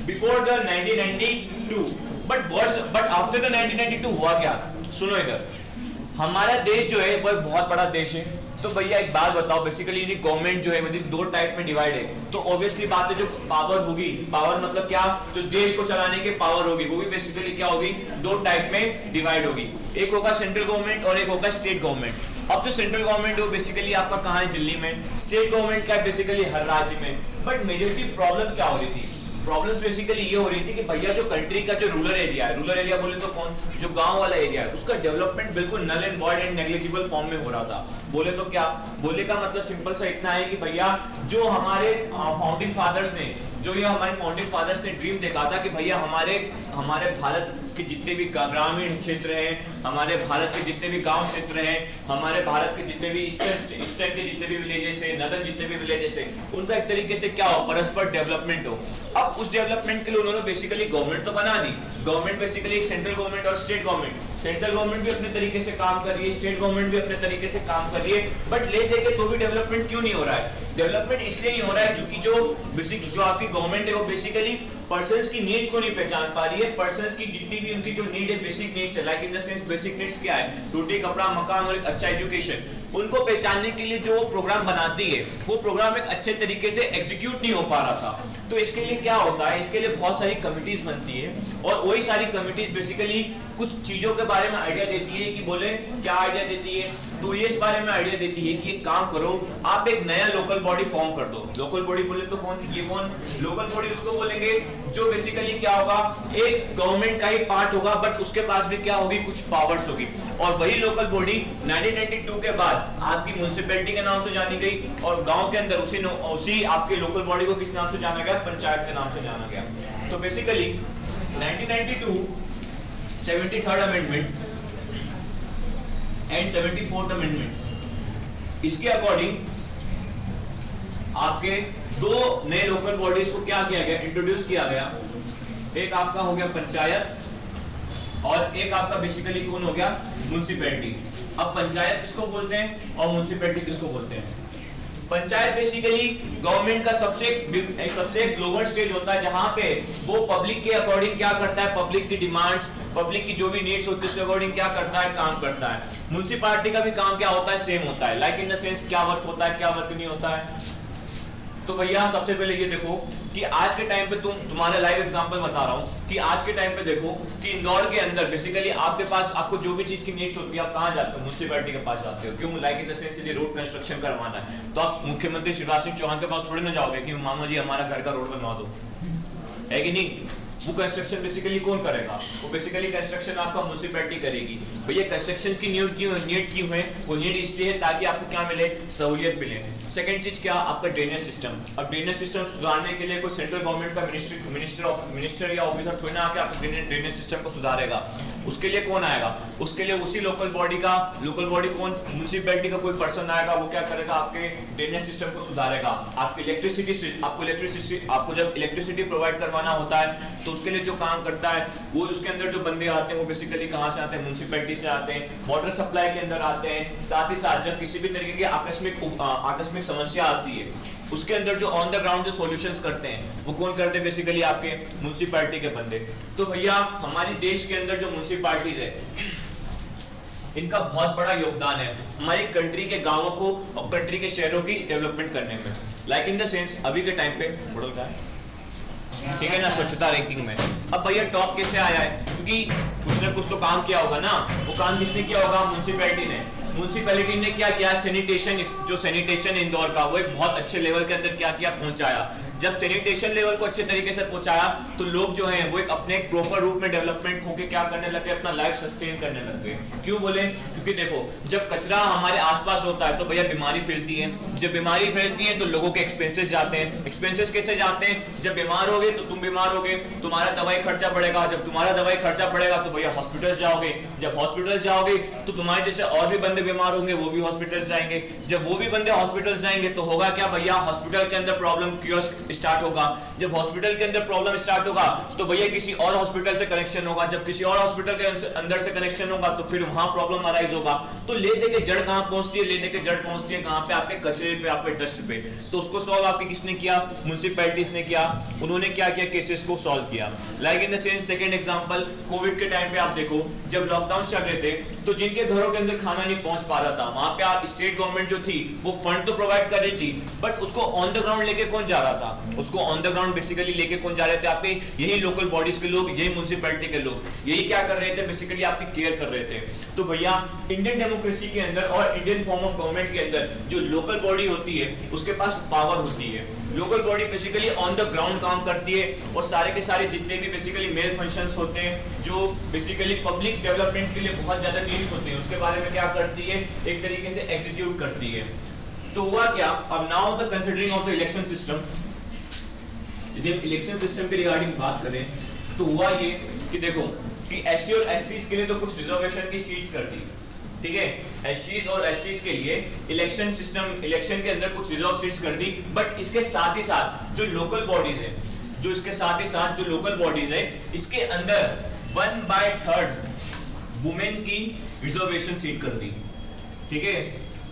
Before the 1992, but after the 1992 हुआ क्या? सुनो इधर, हमारा देश जो है वो बहुत बड़ा देश है। तो भैया एक बात बताओ, बेसिकली गवर्नमेंट जो है मतलब दो टाइप में डिवाइड है। तो ऑब्वियसली बात है, जो पावर होगी, पावर मतलब क्या, जो देश को चलाने की पावर होगी, वो भी बेसिकली क्या होगी, दो टाइप में डिवाइड होगी। एक होगा सेंट्रल गवर्नमेंट और एक होगा स्टेट गवर्नमेंट। अब जो सेंट्रल गवर्नमेंट हो बेसिकली आपका कहाँ है, दिल्ली में। स्टेट गवर्नमेंट का बेसिकली हर राज्य में। बट मेजरली प्रॉब्लम क्या हो रही थी, प्रॉब्लम्स बेसिकली ये हो रही थी कि भैया जो कंट्री का जो रूरल एरिया है, रूरल एरिया बोले तो कौन, जो गांव वाला एरिया है, उसका डेवलपमेंट बिल्कुल null and void and negligible form में हो रहा था। बोले तो क्या, बोले का मतलब सिंपल सा इतना है कि भैया जो हमारे फाउंडिंग फादर्स ने, जो ये हमारे फाउंडिंग फादर्स ने ड्रीम देखा था कि भैया हमारे भारत के जितने भी ग्रामीण क्षेत्र हैं, हमारे भारत के जितने भी गांव क्षेत्र हैं, हमारे भारत के जितने भी ईस्टर्न के जितने भी विलेजेस है, नदर जितने भी विलेजेस है, उनका एक तरीके से क्या हो, परस्पर डेवलपमेंट हो। अब उस डेवलपमेंट के लिए उन्होंने बेसिकली गवर्नमेंट तो बना दी। गवर्नमेंट बेसिकली एक सेंट्रल गवर्नमेंट और स्टेट गवर्नमेंट, सेंट्रल गवर्नमेंट भी अपने तरीके से काम कर रही है, स्टेट गवर्नमेंट भी अपने तरीके से काम कर रही है। बट ले देके तो भी डेवलपमेंट क्यों नहीं हो रहा है? डेवलपमेंट इसलिए नहीं हो रहा है क्योंकि जो आपकी गवर्नमेंट है वो बेसिकली पर्सन्स की नीड्स को नहीं पहचान पा रही है। पर्सन्स की जितनी भी उनकी जो नीड है, बेसिक नीड्स है, like in the sense basic needs क्या है, रोटी कपड़ा मकान और एक अच्छा एजुकेशन, उनको पहचानने के लिए जो प्रोग्राम बनाती है वो प्रोग्राम एक अच्छे तरीके से एग्जीक्यूट नहीं हो पा रहा था। तो इसके लिए क्या होता है, इसके लिए बहुत सारी कमिटीज बनती है और वही सारी कमिटीज बेसिकली कुछ चीजों के बारे में आइडिया देती है कि बोले क्या आइडिया देती है, तो ये इस बारे में आइडिया देती है कि एक काम करो, आप एक नया लोकल बॉडी फॉर्म कर दो। लोकल बॉडी बोले तो कौन, ये कौन लोकल बॉडी, उसको बोलेंगे जो बेसिकली क्या होगा, एक गवर्नमेंट का ही पार्ट होगा, बट उसके पास भी क्या होगी, कुछ पावर्स होगी। और वही लोकल बॉडी 1992 के बाद आपकी म्युनिसिपैलिटी के नाम से जानी गई और गांव के अंदर उसी आपके लोकल बॉडी को किस नाम से जाना गया, पंचायत के नाम से जाना गया। तो basically 1992 73rd amendment and 74th amendment, इसके अकॉर्डिंग आपके दो नए लोकल बॉडीज को क्या किया गया, इंट्रोड्यूस किया गया। एक आपका हो गया पंचायत और एक आपका बेसिकली कौन हो गया, म्युनिसिपैलिटी। अब पंचायत किसको बोलते हैं और म्युनिसिपैलिटी किसको बोलते हैं? पंचायत बेसिकली गवर्नमेंट का सबसे ग्लोबल स्टेज होता है जहां पे वो पब्लिक के अकॉर्डिंग क्या करता है, पब्लिक की डिमांड्स, पब्लिक की जो भी नीड्स होती है उसके अकॉर्डिंग क्या करता है, काम करता है। म्युनिसिपैलिटी का भी काम क्या होता है, सेम होता है, लाइक इन द सेंस क्या वर्क होता है, क्या वर्क नहीं होता है। तो भैया सबसे पहले ये देखो कि आज के टाइम पे तुम्हारे लाइव एग्जांपल बता रहा हूं कि आज के टाइम पे देखो कि इंदौर के अंदर बेसिकली आपके पास आपको जो भी चीज की नीड्स होती है आप कहां जाते हो, म्युनिसिपैलिटी के पास जाते हो। क्यों? लाइक इन द सेंस यदि रोड कंस्ट्रक्शन करवाना है तो आप मुख्यमंत्री शिवराज सिंह चौहान के पास थोड़ी ना जाओगे कि मामा जी हमारा घर का रोड बनवा दो, है कि नहीं? वो कंस्ट्रक्शन बेसिकली कौन करेगा, वो बेसिकली कंस्ट्रक्शन आपका म्युनिसिपैलिटी करेगी। भैया कंस्ट्रक्शन की नीड क्यों है, वो नीड इसलिए है ताकि आपको क्या मिले, सहूलियत मिले। सेकंड चीज क्या, आपका ड्रेनेज सिस्टम। अब ड्रेनेज सिस्टम सुधारने के लिए कोई सेंट्रल गवर्नमेंट का मिनिस्टर या ऑफिसर थोड़ी ना आके आपके ड्रेनेज सिस्टम को सुधारेगा। उसके लिए कौन आएगा, उसके लिए उसी लोकल बॉडी कौन, म्युनिसिपैलिटी का कोई पर्सन आएगा, वो क्या करेगा, आपके ड्रेनेज सिस्टम को सुधारेगा। आपकी आपको जब इलेक्ट्रिसिटी प्रोवाइड करवाना होता है तो उसके लिए जो काम करता है वो उसके अंदर जो बंदे आते हैं वो बेसिकली कहां से आते हैं, म्युनिसिपैलिटी से आते हैं, वाटर सप्लाई के अंदर आते हैं। साथ ही साथ जब किसी भी तरीके की आकस्मिक समस्या आती है उसके अंदर जो ऑन द ग्राउंड जो सॉल्यूशंस करते हैं वो कौन करते हैं, बेसिकली आपके म्युनिसिपैलिटी के बंदे। तो भैया हमारे देश के अंदर जो म्युनिसिपैलिटीज है इनका बहुत बड़ा योगदान है हमारी कंट्री के गांवों को और कंट्री के शहरों की डेवलपमेंट करने में। लाइक इन द सेंस अभी के टाइम पे बड़ौदा है, ठीक है ना, स्वच्छता रैंकिंग में। अब भैया टॉप कैसे आया है, क्योंकि कुछ ना कुछ तो काम किया होगा ना। वो काम किसने किया होगा, म्युनिसिपैलिटी ने। म्युनिसिपैलिटी ने क्या किया, सैनिटेशन इंदौर का वो एक बहुत अच्छे लेवल के अंदर क्या किया, पहुंचाया। जब सैनिटेशन लेवल को अच्छे तरीके से पहुंचाया तो लोग जो हैं वो एक अपने प्रॉपर रूप में डेवलपमेंट होके क्या करने लगे, अपना लाइफ सस्टेन करने लगे। क्यों बोले, क्योंकि देखो जब कचरा हमारे आसपास होता है तो भैया बीमारी फैलती है। जब बीमारी फैलती है तो लोगों के एक्सपेंसेस जाते हैं। एक्सपेंसेस कैसे जाते हैं, जब बीमार होगे तो तुम बीमार होगे, तुम्हारा दवाई खर्चा बढ़ेगा। जब तुम्हारा दवाई खर्चा बढ़ेगा तो भैया हॉस्पिटल जाओगे। जब हॉस्पिटल जाओगे तो तुम्हारे जैसे और भी बंदे बीमार होंगे, वो भी हॉस्पिटल जाएंगे। जब वो भी बंदे हॉस्पिटल जाएंगे तो होगा क्या भैया, हॉस्पिटल के अंदर प्रॉब्लम कियोस्क स्टार्ट होगा। जब हॉस्पिटल के अंदर प्रॉब्लम स्टार्ट होगा तो भैया किसी और हॉस्पिटल से कनेक्शन होगा। जब किसी और हॉस्पिटल के अंदर से कनेक्शन होगा तो फिर वहां प्रॉब्लम अराइज यूटिलाइज होगा। तो ले दे के जड़ कहां पहुंचती है, ले दे के जड़ पहुंचती है कहां पे, आपके कचरे पे, आपके डस्ट पे। तो उसको सॉल्व आपके किसने किया, म्युनिसिपैलिटीज ने किया। उन्होंने क्या किया, केसेस को सॉल्व किया। Like in the sense second example, Covid के टाइम पे आप देखो जब लॉकडाउन चल रहे थे तो जिनके घरों के अंदर खाना नहीं पहुंच पा रहा था, वहां पे आप स्टेट गवर्नमेंट जो थी वो फंड तो प्रोवाइड कर रही थी, बट उसको ऑन द ग्राउंड लेके कौन जा रहा था, उसको ऑन द ग्राउंड बेसिकली लेके कौन जा रहे थे, आपके यही लोकल बॉडीज के लोग, यही म्युनिसिपैलिटी के लोग, यही क्या कर रहे थे, बेसिकली आपकी केयर कर रहे थे। तो भैया इंडियन डेमोक्रेसी के अंदर और इंडियन फॉर्म ऑफ गवर्नमेंट के अंदर जो लोकल बॉडी होती है उसके पास पावर होती है। Local body basically on the ground काम करती है और सारे के सारे जितने भी बेसिकली मेल फंक्शंस होते हैं जो बेसिकली पब्लिक डेवलपमेंट के लिए बहुत ज्यादा नीड्स होते हैं उसके बारे में क्या करती है, एक तरीके से एग्जीक्यूट करती है। तो हुआ क्या, अब now the considering of the election system, यदि हम इलेक्शन सिस्टम के रिगार्डिंग बात करें तो हुआ ये कि देखो कि एससी और एसटीज के लिए तो कुछ रिजर्वेशन की सीट्स कर दी, ठीक है, एससीज और एसटीज के लिए इलेक्शन सिस्टम, इलेक्शन के अंदर कुछ रिजर्व सीट्स कर दी। बट इसके साथ ही साथ जो लोकल बॉडीज है, जो इसके साथ ही साथ जो लोकल बॉडीज है इसके अंदर 1/3 वुमेन की रिजर्वेशन सीट कर दी, ठीक है,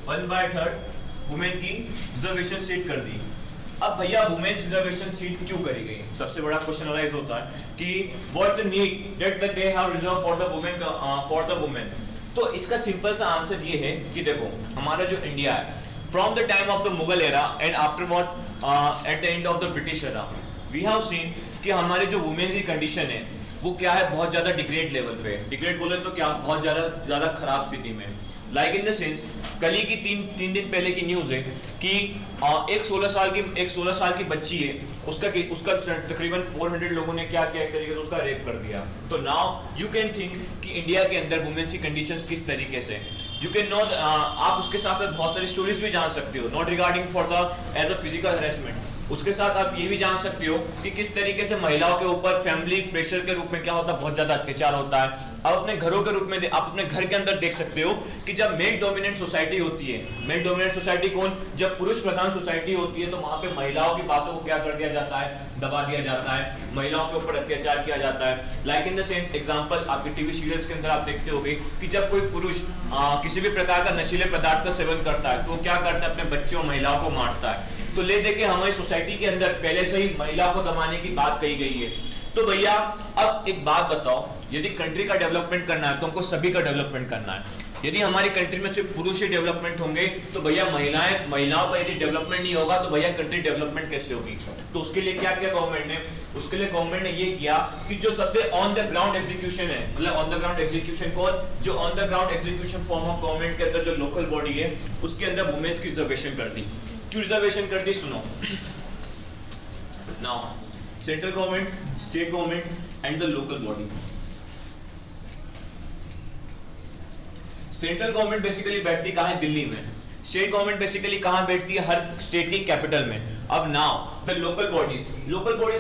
1/3 वुमेन की रिजर्वेशन सीट कर दी। अब भैया वुमेन्स रिजर्वेशन सीट क्यों करी गई, सबसे बड़ा क्वेश्चन अराइज होता है कि what's the need that they have reserve for the women, for the women. तो इसका सिंपल सा आंसर ये है कि देखो हमारा जो इंडिया है from the time of the Mughal era and after what at the end of the British era we have seen कि हमारे जो वुमेन की कंडीशन है वो क्या है, बहुत ज्यादा डिग्रेड लेवल पे। डिग्रेड बोले तो क्या, बहुत ज्यादा खराब स्थिति में। लाइक इन द सेंस कल ही की तीन दिन पहले की न्यूज है कि एक 16 साल की बच्ची है, उसका तकरीबन 400 लोगों ने क्या किया, एक तरीके से उसका रेप कर दिया। तो नाउ यू कैन थिंक कि इंडिया के अंदर वुमेन्स की कंडीशंस किस तरीके से, यू कैन नॉट, आप उसके साथ साथ बहुत सारी स्टोरीज भी जान सकते हो, not regarding for the as a physical harassment. उसके साथ आप ये भी जान सकते हो कि किस तरीके से महिलाओं के ऊपर फैमिली प्रेशर के रूप में क्या होता है, बहुत ज्यादा अत्याचार होता है। आप अपने घरों के रूप में आप अपने घर के अंदर देख सकते हो कि जब मेल डोमिनेंट सोसाइटी होती है, मेल डोमिनेंट सोसाइटी कौन, जब पुरुष प्रधान सोसाइटी होती है तो वहां पे महिलाओं की बातों को क्या कर दिया जाता है, दबा दिया जाता है, महिलाओं के ऊपर अत्याचार किया जाता है। Like in the sense example आपके टीवी सीरियल्स के अंदर आप देखते होंगे कि जब कोई पुरुष किसी भी प्रकार का नशीले पदार्थ का सेवन करता है तो वो क्या करता है, अपने बच्चों महिलाओं को मारता है। तो ले देखे हमारी सोसाइटी के अंदर पहले से ही महिला को दबाने की बात कही गई है। तो भैया अब एक बात बताओ, यदि कंट्री का डेवलपमेंट करना है तो हमको सभी का डेवलपमेंट करना है। यदि हमारी कंट्री में सिर्फ पुरुष ही डेवलपमेंट होंगे तो भैया महिलाओं का यदि डेवलपमेंट नहीं होगा तो भैया कंट्री डेवलपमेंट कैसे होगी। तो उसके लिए क्या किया गवर्नमेंट ने, उसके लिए गवर्नमेंट ने ये किया कि जो सबसे ऑन द ग्राउंड एग्जीक्यूशन है, मतलब ऑन द ग्राउंड एग्जीक्यूशन कौन, जो on the ground execution form of government के अंदर जो लोकल बॉडी है उसके अंदर वुमेन्स की रिजर्वेशन कर दी। क्यों रिजर्वेशन कर दी, सुनो। Now central government, state government and the local body. Central government basically बैठती कहां है, दिल्ली में। स्टेट गवर्नमेंट बेसिकली कहां बैठती है, हर स्टेट की कैपिटल में। अब now the local bodies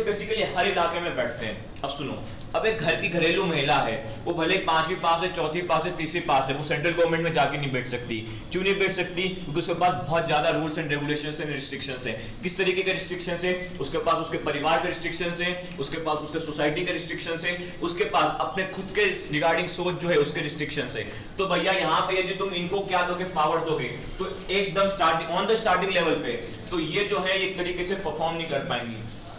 basically हर इलाके में बैठते हैं। अब सुनो, अब एक घर की घरेलू महिला है, वो भले 5वीं पास है, 4वीं पास है, 3वीं पास है, वो सेंट्रल गवर्नमेंट में जाके नहीं बैठ सकती। क्यों नहीं बैठ सकती, क्योंकि उसके पास बहुत ज्यादा rules and regulations and restrictions है। किस तरीके के रिस्ट्रिक्शंस है, उसके पास उसके परिवार के रिस्ट्रिक्शंस है, उसके पास उसके सोसाइटी के रिस्ट्रिक्शंस है, उसके पास अपने खुद के रिगार्डिंग सोच जो है उसके रिस्ट्रिक्शंस है। तो भैया यहाँ पे यदि तुम इनको क्या दोगे, पावर दोगे, तो एकदम starting on the starting level पे तो ये जो है एक तरीके से परफॉर्म नहीं कर पाएंगी।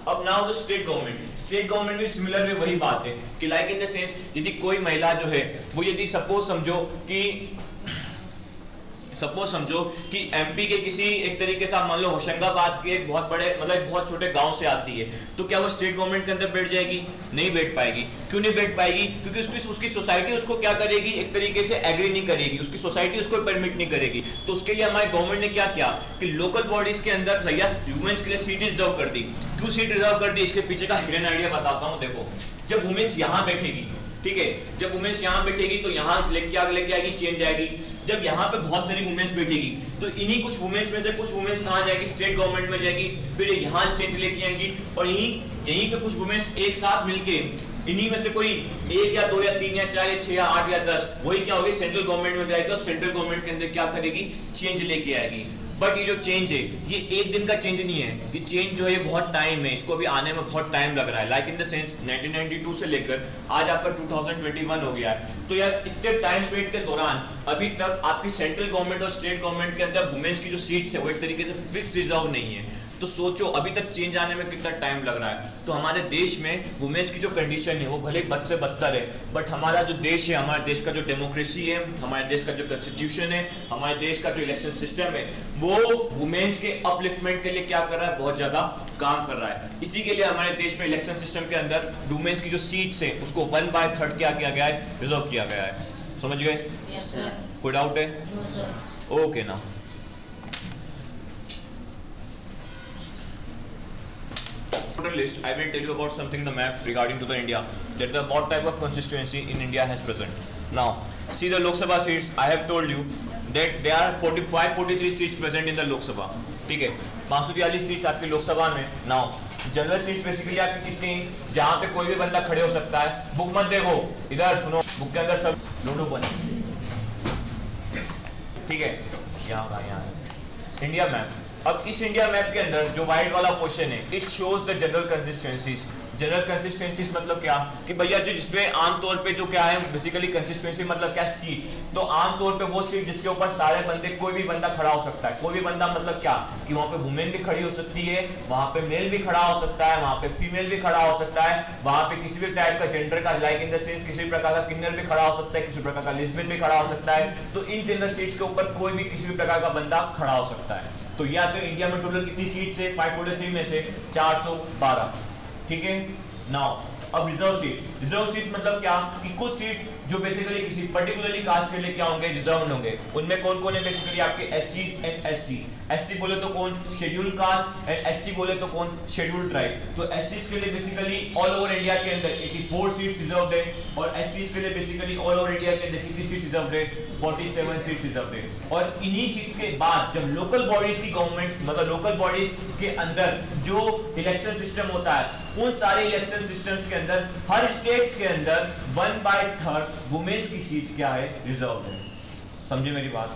अब नाउ द स्टेट गवर्नमेंट भी सिमिलर में वही बात है कि लाइक इन द सेंस यदि कोई महिला जो है वो यदि सपोज समझो कि एमपी के किसी एक तरीके से मान लो होशंगाबाद के एक बहुत बड़े मतलब बहुत छोटे गांव से आती है, तो क्या वो स्टेट गवर्नमेंट के अंदर बैठ जाएगी, नहीं बैठ पाएगी। क्यों नहीं बैठ पाएगी, क्योंकि उसकी सोसाइटी उसको क्या करेगी, एक तरीके से एग्री नहीं करेगी, उसकी सोसाइटी उसको परमिट नहीं करेगी। तो उसके लिए हमारे गवर्नमेंट ने क्या किया कि लोकल बॉडीज के अंदर भैया वुमेन्स के लिए सीट रिजर्व कर दी। क्यों सीट रिजर्व कर दी, इसके पीछे का हिडन आइडिया बताता हूँ। देखो, जब वुमेन्स यहाँ बैठेगी, ठीक है, जब वुमेन्स यहाँ बैठेगी तो यहाँ लेके आएगी, चेंज आएगी। जब यहाँ पे बहुत सारी वुमेन्स बैठेगी तो इन्हीं कुछ वुमेन्स में से कुछ वुमेन्स कहाँ जाएगी, स्टेट गवर्नमेंट में जाएगी, फिर यहाँ चेंज लेके आएंगी और यहीं पे कुछ वुमेन्स एक साथ मिलके इन्हीं में से कोई 1 या 2 या 3 या 4 या 6 या 8 या 10 वही क्या होगी, सेंट्रल गवर्नमेंट में जाएगी और सेंट्रल गवर्नमेंट के अंदर क्या करेगी, चेंज लेके आएगी। बट ये जो चेंज है ये एक दिन का चेंज नहीं है, ये चेंज जो है बहुत टाइम है, इसको अभी आने में बहुत टाइम लग रहा है। लाइक इन द सेंस 1992 से लेकर आज आपका 2021 हो गया है, तो यार इतने टाइम पीरियड के दौरान अभी तक आपकी सेंट्रल गवर्नमेंट और स्टेट गवर्नमेंट के अंदर वुमेन्स की जो सीट्स है वो एक तरीके से फिक्स रिजर्व नहीं है। तो सोचो अभी तक चेंज आने में कितना टाइम लग रहा है। तो हमारे देश में वुमेन्स की जो कंडीशन है वो भले बद से बदतर है, बट हमारा जो देश है, हमारे देश का जो डेमोक्रेसी है, हमारे देश का जो कॉन्स्टिट्यूशन है, हमारे देश का जो इलेक्शन सिस्टम है, वो वुमेन्स के अपलिफ्टमेंट के लिए क्या कर रहा है, बहुत ज्यादा काम कर रहा है। इसी के लिए हमारे देश में इलेक्शन सिस्टम के अंदर वुमेन्स की जो सीट्स है उसको 1/3 क्या किया गया है, रिजर्व किया गया है। समझ गए? Yes, sir. कोई डाउट है? No, sir. ओके ना, list I will tell you about something, the map regarding to the India, that the what type of constituency in India has present. Now see the Lok Sabha seats. I have told you that there are 43 seats present in the Lok Sabha. ठीक है, 543 seats आपकी लोकसभा में। Now general seats basically आपकी कितनी, जहां पे कोई भी बंदा खड़े हो सकता है। बुक मत देखो, इधर सुनो, बुक के अंदर सब लूडो बने, ठीक है। यहाँ इंडिया मैप। अब इस इंडिया मैप के अंदर जो व्हाइट वाला पोर्शन है, it shows the general consistencies. General consistencies मतलब क्या कि भैया जो जिसमें आमतौर पे जो क्या है, बेसिकली कंसिस्टेंसी मतलब क्या, सीट। तो आमतौर पे वो सीट जिसके ऊपर सारे बंदे, कोई भी बंदा खड़ा हो सकता है। कोई भी बंदा मतलब क्या कि वहां पे वुमेन भी खड़ी हो सकती है, वहां पे मेल भी खड़ा हो सकता है, वहां पे फीमेल भी खड़ा हो सकता है, वहां पे किसी भी टाइप का जेंडर का, लाइक इन द सेंस किसी भी प्रकार का किन्नर भी खड़ा हो सकता है, किसी प्रकार का लेस्बियन भी खड़ा हो सकता है। तो इन जनरल सीट्स के ऊपर कोई भी किसी भी प्रकार का बंदा खड़ा हो सकता है। तो या तो इंडिया में टोटल कितनी सीट्स है, 543 में से 412, ठीक है। नाउ अब रिजर्व सीट। रिजर्व सीट मतलब क्या कि कुछ सीट जो बेसिकली किसी पर्टिकुलरली कास्ट के लिए क्या होंगे, रिजर्व होंगे। उनमें कौन कौन है, बेसिकली आपके एससी एंड एसटी। एससी बोले तो कौन, शेड्यूल कास्ट, एंड एसटी बोले तो कौन, शेड्यूल ट्राइब। तो एससी के लिए बेसिकली ऑल ओवर इंडिया के अंदर 84 सीट रिजर्व है, और एसटी के लिए बेसिकली ऑल ओवर इंडिया के अंदर कितनी सीट रिजर्व है, 47 सीट रिजर्व है। और इन्हीं सीट्स के बाद जब लोकल बॉडीज की गवर्नमेंट, मतलब लोकल बॉडीज के अंदर जो इलेक्शन सिस्टम होता है, उन सारे इलेक्शन सिस्टम्स के अंदर हर स्टेट्स के अंदर 1/3 वुमेन्स की सीट क्या है, रिजर्व है। समझे मेरी बात?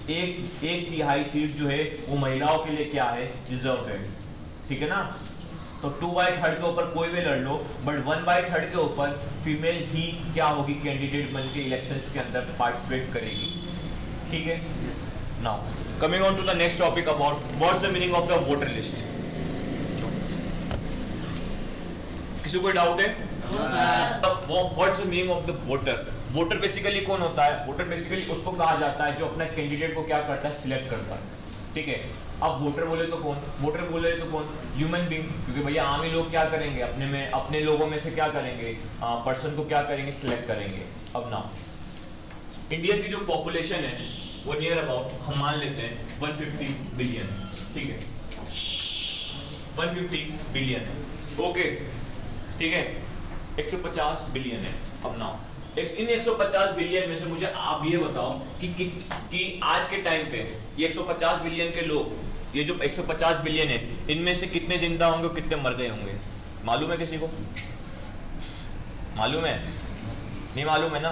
एक तिहाई सीट जो है वो महिलाओं के लिए क्या है, रिजर्व है, ठीक है ना। तो 2/3 के ऊपर कोई भी लड़ लो, बट 1/3 के ऊपर फीमेल ही क्या होगी, कैंडिडेट बन के इलेक्शंस के अंदर पार्टिसिपेट करेगी, ठीक है। Now coming on to the next topic about what's the meaning of the voter list. किसी को डाउट है? What's the meaning of the voter. Voter basically कौन होता है? वोटर बेसिकली उसको कहा जाता है जो अपना कैंडिडेट को क्या करता है, सिलेक्ट करता है, ठीक है। अब वोटर बोले तो कौन, वोटर बोले तो कौन, ह्यूमन बीइंग, क्योंकि भैया आम ही लोग क्या करेंगे, अपने में अपने लोगों में से क्या करेंगे, पर्सन को क्या करेंगे, सिलेक्ट करेंगे। अब ना इंडिया की जो पॉपुलेशन है वो नियर अबाउट हम मान लेते हैं 150 बिलियन, ठीक है, 150 बिलियन है, ओके, ठीक है। 150 बिलियन है। अब नाउ इन 150 बिलियन में से मुझे आप ये बताओ कि आज के टाइम पे ये 150 बिलियन के लोग, ये जो 150 बिलियन है, इनमें से कितने जिंदा होंगे, कितने मर गए होंगे? मालूम है किसी को? मालूम है? नहीं मालूम है ना?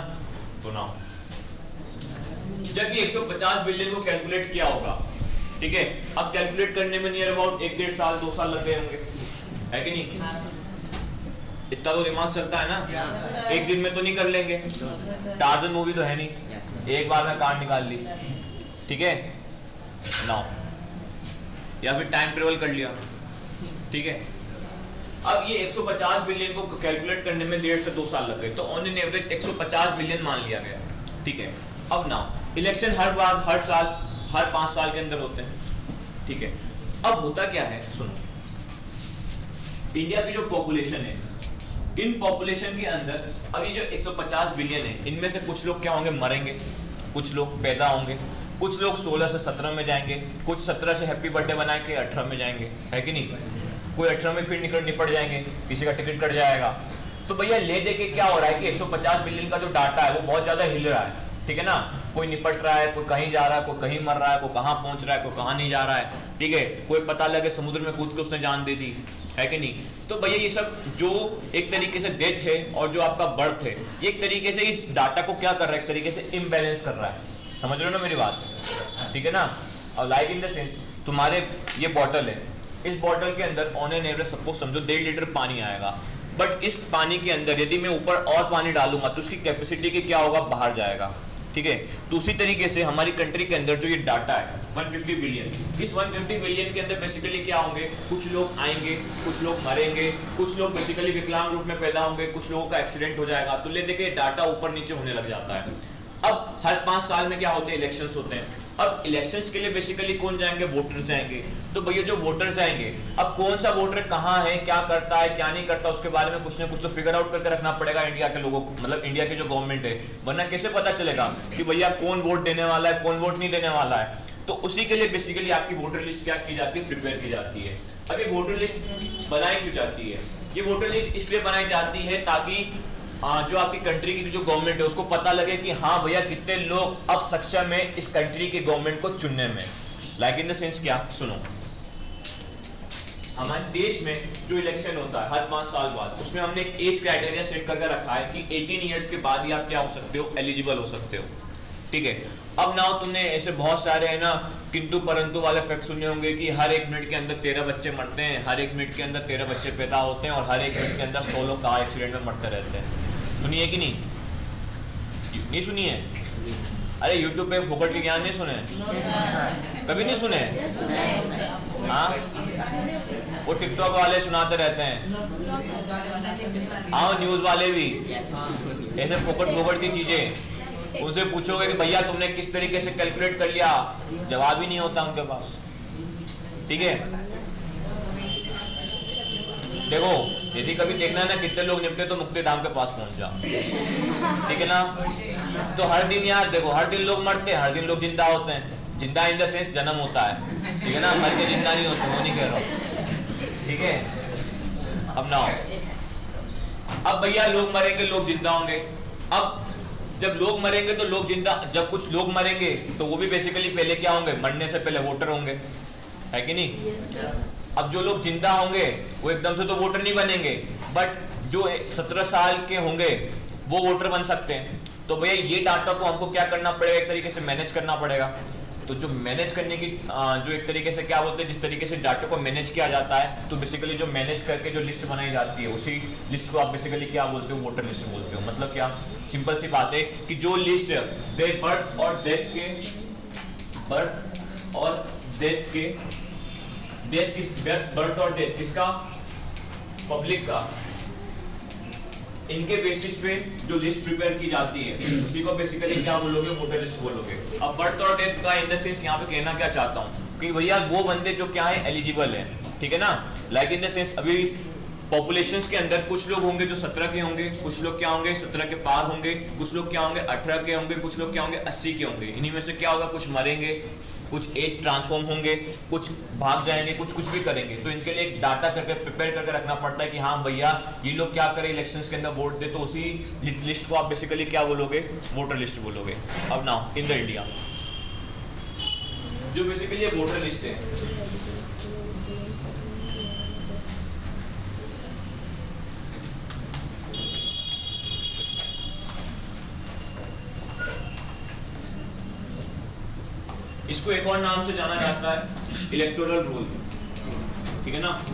तो ना जब ये 150 बिलियन को कैलकुलेट किया होगा, ठीक है, अब कैलकुलेट करने में नियर अबाउट 1-1.5 साल 2 साल लग गए होंगे, है कि नहीं? इतना तो दिमाग चलता है ना, एक दिन में तो नहीं कर लेंगे। टार्जन मूवी तो है नहीं, एक बार में कार्ड निकाल ली, ठीक है नाउ, या फिर टाइम ट्रेवल कर लिया, ठीक है। अब ये 150 बिलियन को कैलकुलेट करने में 1.5 से 2 साल लग गए, तो ऑन एन एवरेज 150 बिलियन मान लिया गया, ठीक है। अब नाउ इलेक्शन हर बार, हर साल, हर 5 साल के अंदर होते हैं, ठीक है। अब होता क्या है, सुनो, इंडिया की जो पॉपुलेशन है, इन पॉपुलेशन के अंदर अब ये जो 150 बिलियन है, इनमें से कुछ लोग क्या होंगे, मरेंगे, कुछ लोग पैदा होंगे, कुछ लोग 16 से 17 में जाएंगे, कुछ 17 से हैप्पी बर्थडे बना के 18 में जाएंगे, है कि नहीं? कोई 18 में फिर निपट जाएंगे, किसी का टिकट कट जाएगा। तो भैया ले दे के क्या हो रहा है कि 150 बिलियन का जो डाटा है वो बहुत ज्यादा हिल रहा है, ठीक है ना। कोई निपट रहा है, कोई कहीं जा रहा है, कोई कहीं मर रहा है, कोई कहां पहुंच रहा है, कोई कहां नहीं जा रहा है, ठीक है। कोई पता लगे समुद्र में कूद के उसने जान दे दी, है कि नहीं? तो भैया ये सब जो एक तरीके से डेथ है और जो आपका बर्थ है, ये एक तरीके से इस डाटा को क्या कर रहा है, एक तरीके से इम्बैलेंस कर रहा है। समझ रहे हो ना मेरी बात? ठीक है ना। और लाइक इन द सेंस तुम्हारे ये बॉटल है, इस बॉटल के अंदर ऑन एन एवरेज सपोज समझो 1.5 लीटर पानी आएगा, बट इस पानी के अंदर यदि मैं ऊपर और पानी डालूंगा तो उसकी कैपेसिटी के क्या होगा, बाहर जाएगा। ठीक है, तो उसी तरीके से हमारी कंट्री के अंदर जो ये डाटा है 150 बिलियन, इस 150 बिलियन के अंदर बेसिकली क्या होंगे, कुछ लोग आएंगे, कुछ लोग मरेंगे, कुछ लोग बेसिकली विकलांग रूप में पैदा होंगे, कुछ लोगों का एक्सीडेंट हो जाएगा। तो ले देखिए डाटा ऊपर नीचे होने लग जाता है। अब हर 5 साल में क्या होते हैं, इलेक्शंस होते हैं। अब इलेक्शंस के लिए बेसिकली कौन जाएंगे, वोटर्स जाएंगे। तो भैया जो वोटर्स जाएंगे, अब कौन सा वोटर कहाँ है, क्या करता है, क्या नहीं करता, उसके बारे में कुछ ना कुछ तो फिगर आउट करके रखना पड़ेगा इंडिया के लोगों को, मतलब इंडिया की जो गवर्नमेंट है, वरना कैसे पता चलेगा कि भैया कौन वोट देने वाला है, कौन वोट नहीं देने वाला है। तो उसी के लिए बेसिकली आपकी वोटर लिस्ट क्या की जाती है, प्रिपेयर की जाती है। अब ये वोटर लिस्ट बनाई क्यों जाती है, ये वोटर लिस्ट इसलिए बनाई जाती है ताकि जो आपकी कंट्री की जो गवर्नमेंट है उसको पता लगे कि हाँ भैया कितने लोग अब सक्षम है इस कंट्री की गवर्नमेंट को चुनने में। लाइक इन द सेंस क्या, सुनो, हमारे देश में जो इलेक्शन होता है हर 5 साल बाद, उसमें हमने एक एज क्राइटेरिया सेट करके रखा है कि 18 ईयर्स के बाद ही आप क्या हो सकते हो, एलिजिबल हो सकते हो। ठीक है, अब ना तुमने ऐसे बहुत सारे है ना किंतु परंतु वाले फैक्ट सुने होंगे कि हर 1 मिनट के अंदर 13 बच्चे मरते हैं, हर 1 मिनट के अंदर 13 बच्चे पैदा होते हैं और हर 1 मिनट के अंदर 100 लोग कार एक्सीडेंट में मरते रहते हैं। सुनिए कि नहीं सुनिए? अरे यूट्यूब पे फोकट के ज्ञान नहीं सुने, कभी नहीं सुने? हाँ, वो टिकटॉक वाले सुनाते रहते हैं। हाँ, न्यूज वाले भी ऐसे फोकट की चीजें, उनसे पूछोगे कि भैया तुमने किस तरीके से कैलकुलेट कर लिया, जवाब ही नहीं होता उनके पास। ठीक है, देखो यदि कभी देखना है ना कितने लोग निपटे तो मुक्ति धाम के पास पहुंच जाओ। ठीक है ना, तो हर दिन यार देखो, हर दिन लोग मरते हैं, हर दिन लोग जिंदा होते हैं। जिंदा इन द सेंस जन्म होता है, ठीक है ना, मर के जिंदा नहीं होते, वो नहीं कह रहा हूं। ठीक है, अब ना अब भैया लोग मरेंगे, लोग जिंदा होंगे। अब जब लोग मरेंगे तो लोग जिंदा, जब कुछ लोग मरेंगे तो वो भी बेसिकली पहले क्या होंगे, मरने से पहले वोटर होंगे, है कि नहीं? अब जो लोग जिंदा होंगे वो एकदम से तो वोटर नहीं बनेंगे, बट जो 17 साल के होंगे वो वोटर बन सकते हैं। तो भैया ये डाटा को हमको क्या करना पड़ेगा, एक तरीके से मैनेज करना पड़ेगा। तो जो मैनेज करने की जो एक तरीके से क्या बोलते हैं, जिस तरीके से डाटा को मैनेज किया जाता है, तो बेसिकली जो मैनेज करके जो लिस्ट बनाई जाती है उसी लिस्ट को आप बेसिकली क्या बोलते हो, वोटर लिस्ट बोलते हो। मतलब क्या, सिंपल सी बात है कि जो लिस्ट बर्थ और डेथ के बर्थ और डेथ किसका, पब्लिक का, इनके बेसिस पे जो लिस्ट प्रिपेयर की जाती है उसी को बेसिकली क्या बोलोगे, वोटर लिस्ट बोलोगे। अब बर्थ और डेथ का इन द सेंस यहाँ पे कहना क्या चाहता हूँ कि भैया वो बंदे जो क्या है, एलिजिबल है। ठीक है ना, लाइक इन द सेंस अभी पॉपुलेशन के अंदर कुछ लोग होंगे जो 17 के होंगे, कुछ लोग क्या होंगे 17 के पार होंगे, कुछ लोग क्या होंगे 18 के होंगे, कुछ लोग क्या होंगे 80 के होंगे। इन्हीं में से क्या होगा, कुछ मरेंगे, कुछ एज ट्रांसफॉर्म होंगे, कुछ भाग जाएंगे, कुछ भी करेंगे। तो इनके लिए एक डाटा करके प्रिपेयर करके रखना पड़ता है कि हाँ भैया ये लोग क्या करें, इलेक्शंस के अंदर वोट दे। तो उसी लिस्ट को आप बेसिकली क्या बोलोगे, वोटर लिस्ट बोलोगे। अब नाउ इन द इंडिया जो बेसिकली वोटर लिस्ट है, इसको एक और नाम से जाना जाता है इलेक्टोरल रोल। ठीक है ना,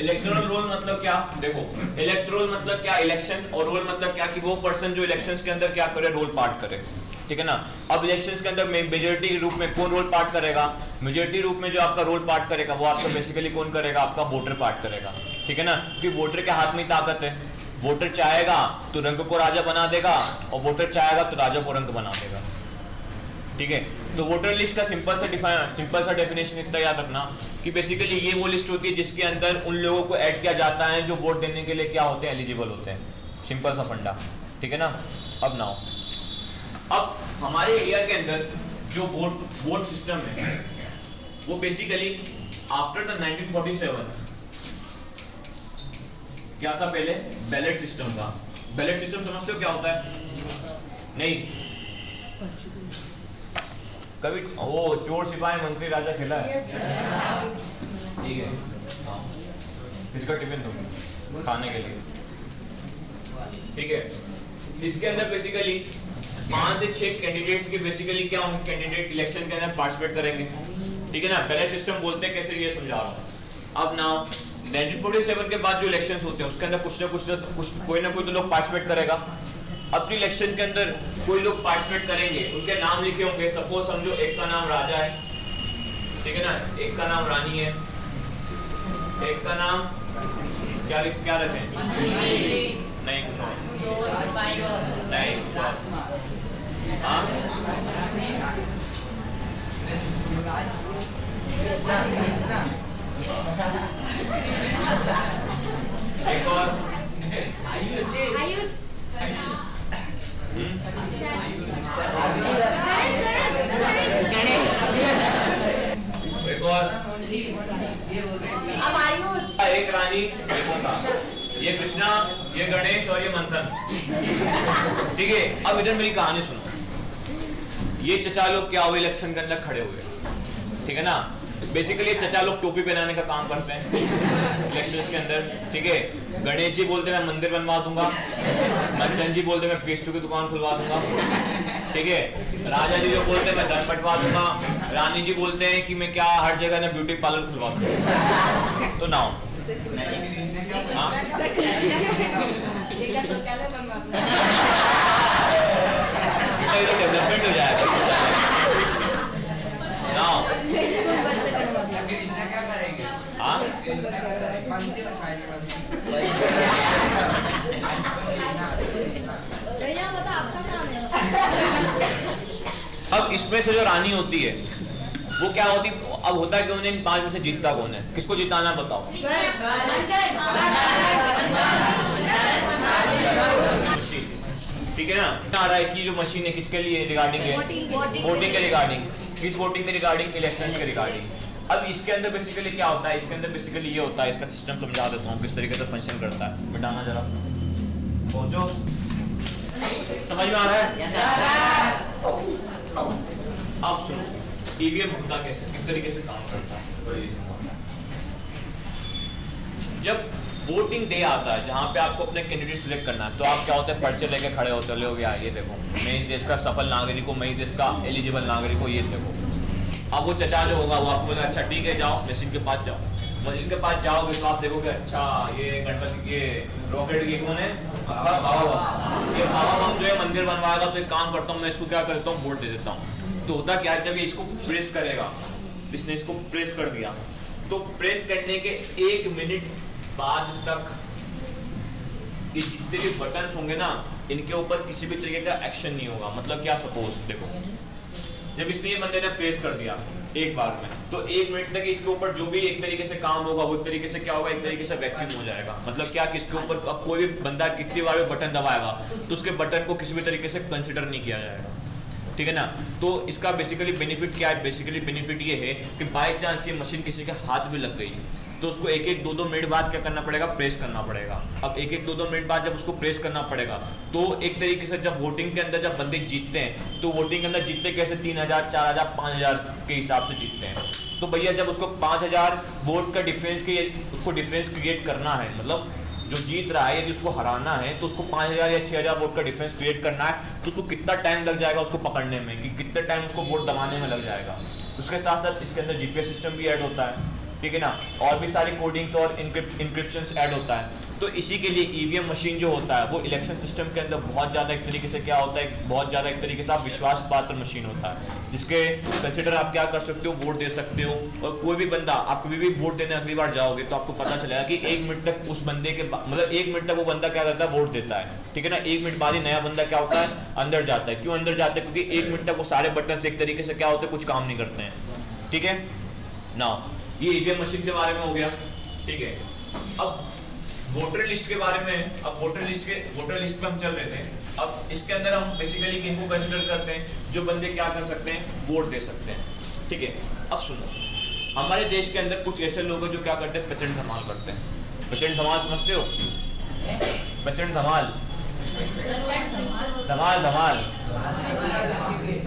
इलेक्टोरल रोल मतलब क्या, देखो इलेक्टोरल मतलब क्या, इलेक्शन, और रोल मतलब क्या कि वो पर्सन जो इलेक्शंस के अंदर क्या करे, रोल पार्ट करे। ठीक है ना, अब इलेक्शंस के अंदर मेजोरिटी के रूप में कौन रोल पार्ट करेगा, मेजोरिटी रूप में जो आपका रोल पार्ट करेगा वो आपका बेसिकली कौन करेगा, आपका वोटर पार्ट करेगा। ठीक है ना, क्योंकि वोटर के हाथ में ताकत है, वोटर चाहेगा तो रंग को राजा बना देगा और वोटर चाहेगा तो राजा को रंग बना देगा। ठीक है, तो वोटर लिस्ट का सिंपल सा डेफिनेशन इतना याद रखना कि बेसिकली ये वो लिस्ट होती है जिसके अंदर उन लोगों को ऐड किया जाता है जो वोट देने के लिए क्या होते हैं, एलिजिबल होते हैं। सिंपल सा फंडा। ठीक है ना, अब नाउ अब हमारे इंडिया के अंदर जो वोट सिस्टम है वो बेसिकली आफ्टर द 1947 क्या था, पहले बैलेट सिस्टम था। बैलेट सिस्टम समझते हो क्या होता है? नहीं, कभी वो चोर सिपाही मंत्री राजा खेला है? ठीक है, इसका टिफिन दो खाने के लिए। ठीक है, इसके अंदर बेसिकली 5 से 6 कैंडिडेट्स के बेसिकली क्या होंगे, कैंडिडेट इलेक्शन के अंदर पार्टिसिपेट करेंगे, ठीक है ना। बैलेट सिस्टम बोलते हैं कैसे, ये समझा रहा हूँ। अब ना 1947 के बाद जो इलेक्शंस होते हैं उसके अंदर कुछ कोई ना कोई तो लोग पार्टिसिपेट करेगा। अब जो इलेक्शन के अंदर कोई लोग पार्टिसिपेट करेंगे उनके नाम लिखे होंगे। सपोज समझो एक का नाम राजा है, ठीक है ना, एक का नाम रानी है, एक का नाम क्या रखें, नहीं कुछ और, नहीं कुछ और, हाँ एक और आयुष एक और, अब आयुष, एक रानी, ये कृष्णा, ये गणेश और ये मंथन, ठीक है। अब इधर मेरी कहानी सुनो। ये चचा लोग क्या हुए, इलेक्शन के अंदर खड़े हुए, ठीक है ना। बेसिकली चचा लोग टोपी पहनाने का काम करते हैं इलेक्शंस के अंदर, ठीक है। गणेश जी बोलते मैं मंदिर बनवा दूंगा, मंथन जी बोलते मैं पेस्ट्री की दुकान खुलवा दूंगा, ठीक है। राजा जी जो बोलते हैं मैं धन बंटवा दूंगा, रानी जी बोलते हैं कि मैं क्या हर जगह ना ब्यूटी पार्लर खुलवा दूंगा। तो नाउ डेवलपमेंट हो जाएगा नाउ। कृष्णा क्या करेंगे? हाँ भैया बता आपका काम है। अब इसमें से जो रानी होती है वो क्या होती, अब होता है कि उन्हें इन 5 में से जीतता कौन है, किसको जिताना बताओ। ठीक है ना। आ रहा है कि जो मशीन है किसके लिए रिगार्डिंग है, वोटिंग के रिगार्डिंग, किस वोटिंग के रिगार्डिंग, इलेक्शन के रिगार्डिंग। अब इसके अंदर बेसिकली क्या होता है, इसके अंदर बेसिकली ये होता है, इसका सिस्टम समझा देता हूँ किस तरीके से फंक्शन करता है। बिठाना जरा पहुंचो, समझ में आ रहा है। अब सुनो ईवीएम होता कैसे, किस तरीके से काम करता है। जब वोटिंग डे आता है जहां पे आपको अपने कैंडिडेट सिलेक्ट करना है, तो आप क्या होते हैं, पर्चे लेके खड़े होते हो गया, ये देखो मैं इस देश का सफल नागरिक हूँ, मैं इस देश का एलिजिबल नागरिक हूँ, ये देखो। अब वो चचा जो होगा वो आपको बोलेगा अच्छा ठीक है जाओ मशीन के पास जाओ। मशीन के पास जाओगे तो आप देखोगे अच्छा ये गणपति ये रॉकेट ये कौन है, ये बाबा बम जो है मंदिर बनवाएगा, तो एक काम करता हूँ मैं इसको क्या करता हूँ, वोट दे देता हूँ। तो होता क्या है, जब ये इसको प्रेस करेगा, इसने इसको प्रेस कर दिया, तो प्रेस करने के 1 मिनट बाद तक ये जितने भी बटन्स होंगे ना, इनके ऊपर किसी भी तरीके का एक्शन नहीं होगा। मतलब क्या, सपोज देखो जब इसने ये बंदे ने प्रेस कर दिया एक बार में, तो 1 मिनट तक इसके ऊपर जो भी एक तरीके से काम होगा वो एक तरीके से क्या होगा, एक तरीके से वैक्यूम हो जाएगा। मतलब क्या कि इसके ऊपर अब कोई भी बंदा कितनी बार भी बटन दबाएगा तो उसके बटन को किसी भी तरीके से कंसिडर नहीं किया जाएगा, ठीक है ना। तो इसका बेसिकली बेनिफिट क्या है, बेसिकली बेनिफिट ये है कि बाय चांस ये मशीन किसी के हाथ भी लग गई तो उसको 1-1, 2-2 मिनट बाद क्या करना पड़ेगा, प्रेस करना पड़ेगा। अब 1-1, 2-2 मिनट बाद जब उसको प्रेस करना पड़ेगा तो एक तरीके से जब वोटिंग के अंदर जब बंदे जीतते हैं तो वोटिंग के अंदर जीतते कैसे, 3000, 4000, 5000 के हिसाब से जीतते हैं। तो भैया जब उसको 5000 वोट का डिफरेंस उसको डिफरेंस क्रिएट करना है, मतलब जो जीत रहा है यदि उसको हराना है तो उसको 5000 या 6000 वोट का डिफरेंस क्रिएट करना है, तो उसको कितना टाइम लग जाएगा उसको पकड़ने में, कि कितने टाइम उसको वोट दबाने में लग जाएगा। उसके साथ साथ इसके अंदर जीपीएस सिस्टम भी ऐड होता है, ठीक है ना, और भी सारी कोडिंग्स और इंक्रिप्शंस ऐड होता है। तो इसी के लिए ईवीएम मशीन जो होता है वो इलेक्शन सिस्टम के अंदर बहुत ज्यादा एक तरीके से क्या होता है, बहुत ज्यादा एक तरीके से आप विश्वास पात्र मशीन होता है, जिसके कंसिडर आप क्या कर सकते हो, वोट दे सकते हो। और कोई भी बंदा आप कभी भी वोट देने अगली बार जाओगे तो आपको पता चलेगा कि 1 मिनट तक उस बंदे के मतलब 1 मिनट तक वो बंदा क्या करता है, वोट देता है, ठीक है ना। 1 मिनट बाद ही नया बंदा क्या होता है, अंदर जाता है। क्यों अंदर जाता है, क्योंकि 1 मिनट तक वो सारे बटन से एक तरीके से क्या होते हैं, कुछ काम नहीं करते हैं, ठीक है ना। ये ईवीएम मशीन के बारे में हो गया, ठीक है। अब वोटर लिस्ट के बारे में, अब वोटर लिस्ट पे हम चल रहे थे। अब इसके अंदर हम बेसिकली किनको कंसीडर करते हैं, जो बंदे क्या कर सकते हैं, वोट दे सकते हैं, ठीक है। अब सुनो, हमारे देश के अंदर कुछ ऐसे लोग हैं जो क्या करते हैं, प्रचंड धमाल करते हैं। प्रचंड धमाल समझते हो, प्रचंड धमाल, धमाल धमाल,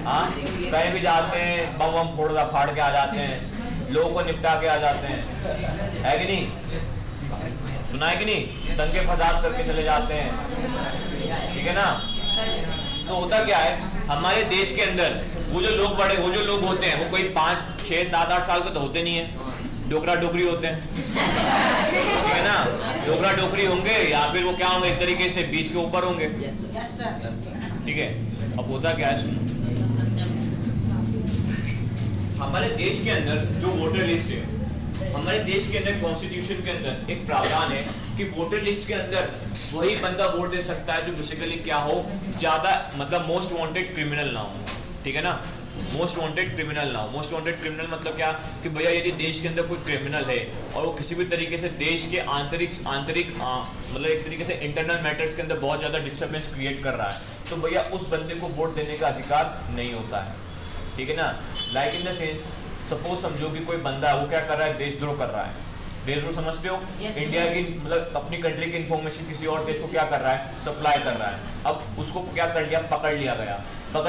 हाँ कहीं भी जाते हैं बम बम फोड़ फाड़ के आ जाते हैं, लोगों को निपटा के आ जाते हैं, है कि नहीं, सुना है कि नहीं, दंगे फसाद करके चले जाते हैं, ठीक है ना। तो होता क्या है, हमारे देश के अंदर वो जो लोग होते हैं वो कोई 5, 6, 7, 8 साल के तो होते नहीं है, डोकरा डोकरी होते हैं, ठीक है ना। डोकरा डोकरी होंगे या फिर वो क्या होंगे, एक तरीके से 20 के ऊपर होंगे, ठीक है। अब होता क्या है, सुनो, हमारे देश के अंदर जो वोटर लिस्ट है, हमारे देश के अंदर कॉन्स्टिट्यूशन के अंदर एक प्रावधान है कि वोटर लिस्ट के अंदर वही बंदा वोट दे सकता है जो बेसिकली क्या हो, ज्यादा मतलब मोस्ट वांटेड क्रिमिनल ना हो, ठीक है ना। मोस्ट वांटेड क्रिमिनल ना हो। मोस्ट वांटेड क्रिमिनल मतलब क्या कि भैया यदि देश के अंदर कोई क्रिमिनल है और वो किसी भी तरीके से देश के आंतरिक मतलब एक तरीके से इंटरनल मैटर्स के अंदर बहुत ज्यादा डिस्टर्बेंस क्रिएट कर रहा है, तो भैया उस बंदे को वोट देने का अधिकार नहीं होता है, ठीक है ना। Like in the sense, suppose समझो कि कोई बंदा है वो क्या कर रहा है, देशद्रोह कर रहा है। देशद्रोह समझते हो, इंडिया की मतलब अपनी कंट्री की इंफॉर्मेशन किसी और देश को क्या कर रहा है, सप्लाई कर रहा है। अब उसको क्या कर लिया, पकड़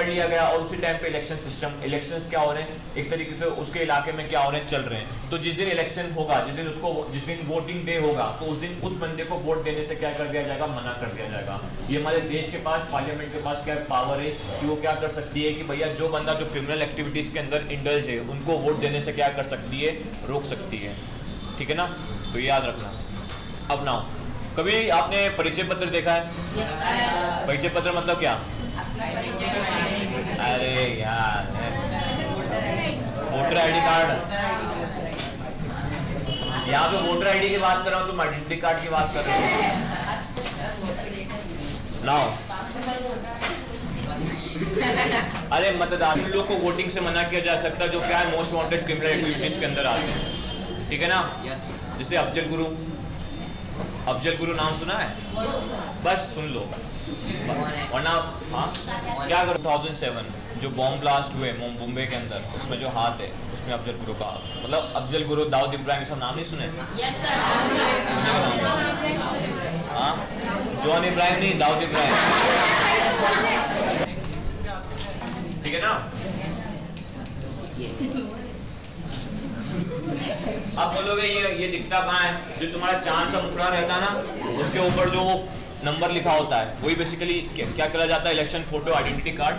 लिया गया और उसी टाइम पे इलेक्शंस क्या हो रहे हैं, एक तरीके से उसके इलाके में क्या हो रहे हैं, चल रहे हैं। तो जिस दिन इलेक्शन होगा, जिस दिन वोटिंग डे होगा, तो उस दिन उस बंदे को वोट देने से क्या कर दिया जाएगा, मना कर दिया जाएगा। ये हमारे देश के पास, पार्लियामेंट के पास क्या पावर है कि वो क्या कर सकती है कि भैया जो बंदा जो क्रिमिनल एक्टिविटीज के अंदर इंडल्ज है उनको वोट देने से क्या कर सकती है, रोक सकती है, ठीक है ना। तो याद रखना। अब ना, कभी आपने परिचय पत्र देखा है? परिचय पत्र मतलब क्या? अरे यार, वोटर आईडी कार्ड। यहाँ पे वोटर आईडी की बात कर रहा हूँ, तुम आइडेंटिटी कार्ड की बात कर रहे हो। नाउ अरे मतदाता लोग को वोटिंग से मना किया जा सकता है जो क्या है, मोस्ट वांटेड क्रिमिनल एक्टिविटीज के अंदर आते हैं, ठीक है ना। जैसे अफजल गुरु नाम सुना है? बस सुन लो, वरना हाँ क्या करो। 2007 जो बॉम्ब ब्लास्ट हुए मुंबई के अंदर, उसमें जो हाथ है उसमें अफजल गुरु का, मतलब अफजल गुरु, दाऊद इब्राहिम, सब नाम नहीं सुने? हाँ, जॉन इब्राहिम नहीं, दाऊद इब्राहिम, ठीक है ना। आप बोलोगे ये दिखता कहाँ है, जो तुम्हारा चांद का मुखड़ा रहता है ना, उसके ऊपर जो नंबर लिखा होता है वही बेसिकली क्या करा जाता है, इलेक्शन फोटो आइडेंटिटी कार्ड।